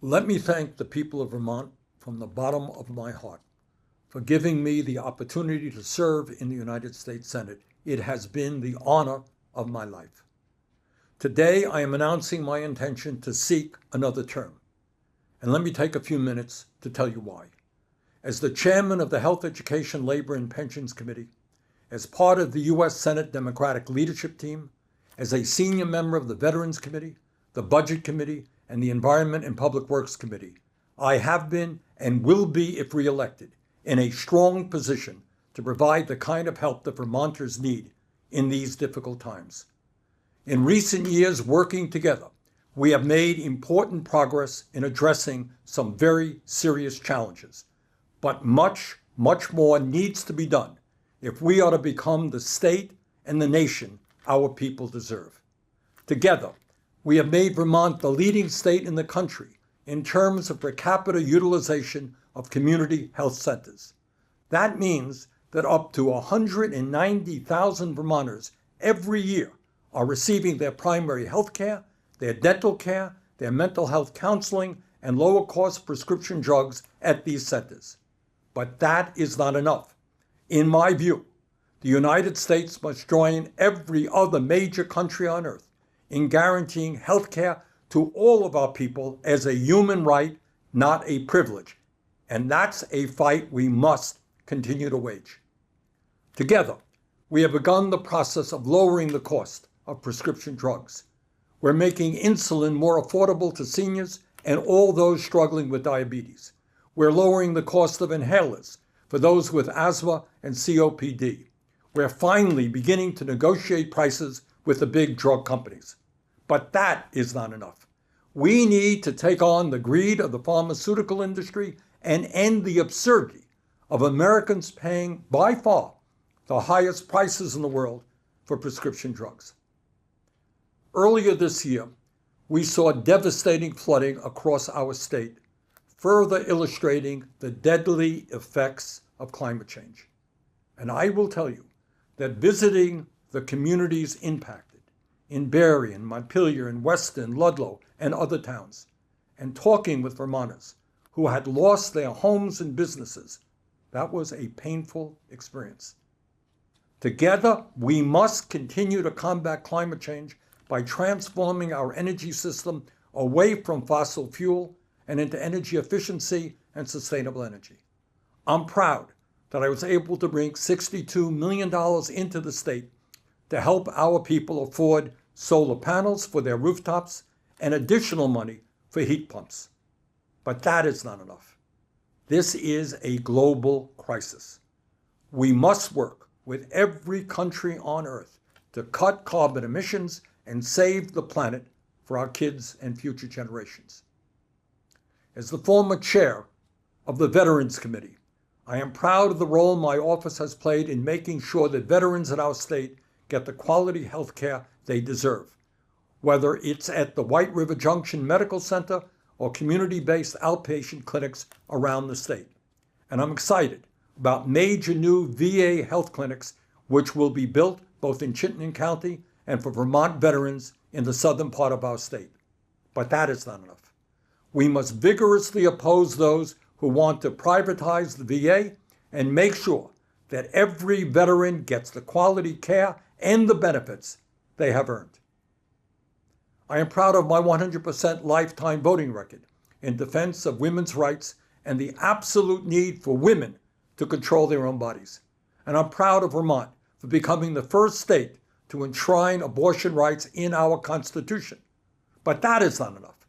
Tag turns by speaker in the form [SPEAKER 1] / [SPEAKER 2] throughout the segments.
[SPEAKER 1] Let me thank the people of Vermont from the bottom of my heart for giving me the opportunity to serve in the United States Senate. It has been the honor of my life. Today, I am announcing my intention to seek another term. And let me take a few minutes to tell you why. As the chairman of the Health, Education, Labor, and Pensions Committee, as part of the U.S. Senate Democratic Leadership Team, as a senior member of the Veterans Committee, the Budget Committee, and the Environment and Public Works Committee, I have been and will be, if reelected, in a strong position to provide the kind of help that Vermonters need in these difficult times. In recent years, working together, we have made important progress in addressing some very serious challenges. But much, much more needs to be done if we are to become the state and the nation our people deserve. Together, we have made Vermont the leading state in the country in terms of per capita utilization of community health centers. That means that up to 190,000 Vermonters every year are receiving their primary health care, their dental care, their mental health counseling, and lower-cost prescription drugs at these centers. But that is not enough. In my view, the United States must join every other major country on earth in guaranteeing health care to all of our people as a human right, not a privilege. And that's a fight we must continue to wage. Together, we have begun the process of lowering the cost of prescription drugs. We're making insulin more affordable to seniors and all those struggling with diabetes. We're lowering the cost of inhalers for those with asthma and COPD. We're finally beginning to negotiate prices with the big drug companies. But that is not enough. We need to take on the greed of the pharmaceutical industry and end the absurdity of Americans paying by far the highest prices in the world for prescription drugs. Earlier this year, we saw devastating flooding across our state, further illustrating the deadly effects of climate change. And I will tell you that visiting the communities impacted in Berrien, Montpelier, and Weston, Ludlow, and other towns, and talking with Vermonters who had lost their homes and businesses, that was a painful experience. Together, we must continue to combat climate change by transforming our energy system away from fossil fuel and into energy efficiency and sustainable energy. I'm proud that I was able to bring $62 million into the state to help our people afford solar panels for their rooftops and additional money for heat pumps. But that is not enough. This is a global crisis. We must work with every country on earth to cut carbon emissions and save the planet for our kids and future generations. As the former chair of the Veterans Committee, I am proud of the role my office has played in making sure that veterans in our state get the quality health care they deserve, whether it's at the White River Junction Medical Center or community-based outpatient clinics around the state. And I'm excited about major new VA health clinics which will be built both in Chittenden County and for Vermont veterans in the southern part of our state. But that is not enough. We must vigorously oppose those who want to privatize the VA and make sure that every veteran gets the quality care and the benefits they have earned. I am proud of my 100% lifetime voting record in defense of women's rights and the absolute need for women to control their own bodies. And I'm proud of Vermont for becoming the first state to enshrine abortion rights in our Constitution. But that is not enough.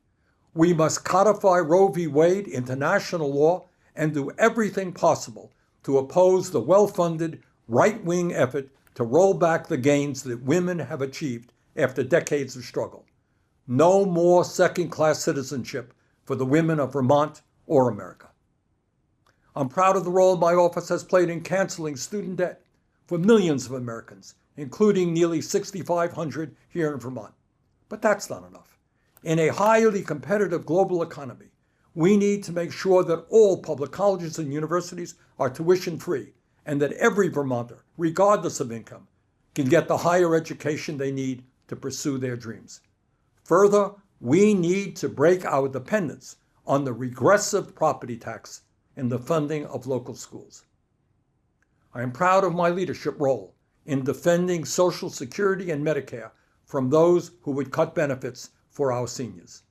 [SPEAKER 1] We must codify Roe v. Wade into national law and do everything possible to oppose the well-funded right-wing effort to roll back the gains that women have achieved after decades of struggle. No more second-class citizenship for the women of Vermont or America. I'm proud of the role my office has played in canceling student debt for millions of Americans, including nearly 6,500 here in Vermont. But that's not enough. In a highly competitive global economy, we need to make sure that all public colleges and universities are tuition-free and that every Vermonter, regardless of income, can get the higher education they need to pursue their dreams. Further, we need to break our dependence on the regressive property tax in the funding of local schools. I am proud of my leadership role in defending Social Security and Medicare from those who would cut benefits for our seniors.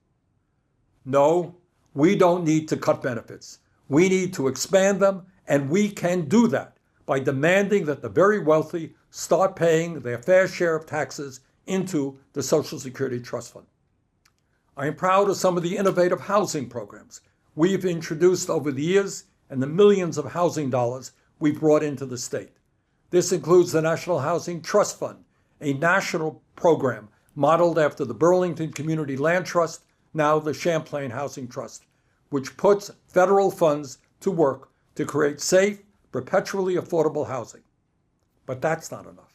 [SPEAKER 1] No, we don't need to cut benefits. We need to expand them, and we can do that by demanding that the very wealthy start paying their fair share of taxes into the Social Security Trust Fund. I am proud of some of the innovative housing programs we've introduced over the years and the millions of housing dollars we've brought into the state. This includes the National Housing Trust Fund, a national program modeled after the Burlington Community Land Trust, now the Champlain Housing Trust, which puts federal funds to work to create safe, perpetually affordable housing. But that's not enough.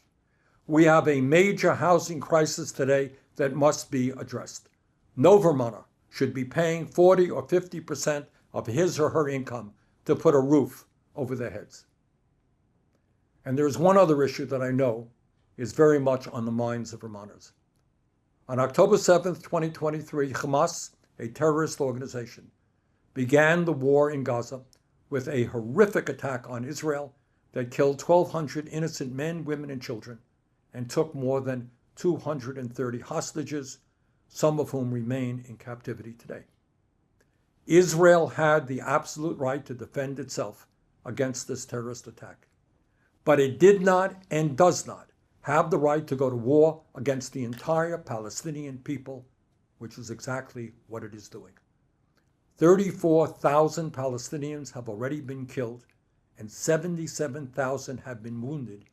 [SPEAKER 1] We have a major housing crisis today that must be addressed. No Vermonter should be paying 40 or 50% of his or her income to put a roof over their heads. And there is one other issue that I know is very much on the minds of Vermonters. On October 7th, 2023, Hamas, a terrorist organization, began the war in Gaza with a horrific attack on Israel that killed 1,200 innocent men, women, and children, and took more than 230 hostages, some of whom remain in captivity today. Israel had the absolute right to defend itself against this terrorist attack, but it did not and does not have the right to go to war against the entire Palestinian people, which is exactly what it is doing. 34,000 Palestinians have already been killed and 77,000 have been wounded,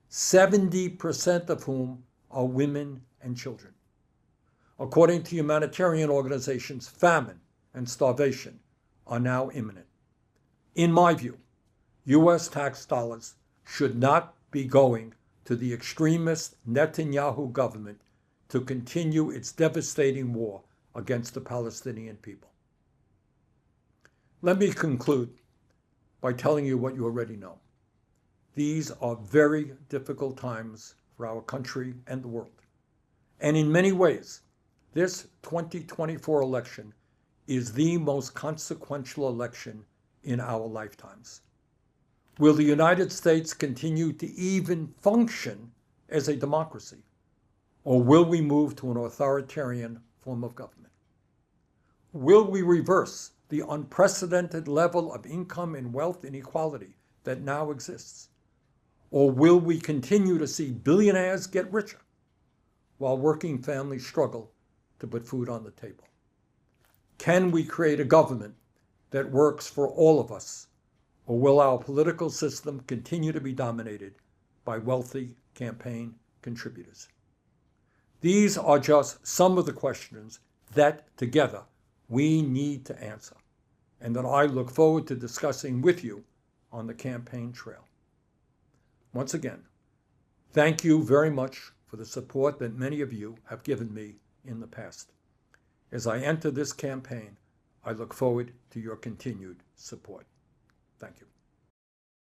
[SPEAKER 1] 70% of whom are women and children. According to humanitarian organizations, famine and starvation are now imminent. In my view, U.S. tax dollars should not be going to the extremist Netanyahu government to continue its devastating war against the Palestinian people. Let me conclude by telling you what you already know. These are very difficult times for our country and the world. And in many ways, this 2024 election is the most consequential election in our lifetimes. Will the United States continue to even function as a democracy? Or will we move to an authoritarian form of government? Will we reverse the unprecedented level of income and wealth inequality that now exists? Or will we continue to see billionaires get richer while working families struggle to put food on the table? Can we create a government that works for all of us? Or will our political system continue to be dominated by wealthy campaign contributors? These are just some of the questions that, together, we need to answer, and that I look forward to discussing with you on the campaign trail. Once again, thank you very much for the support that many of you have given me in the past. As I enter this campaign, I look forward to your continued support. Thank you.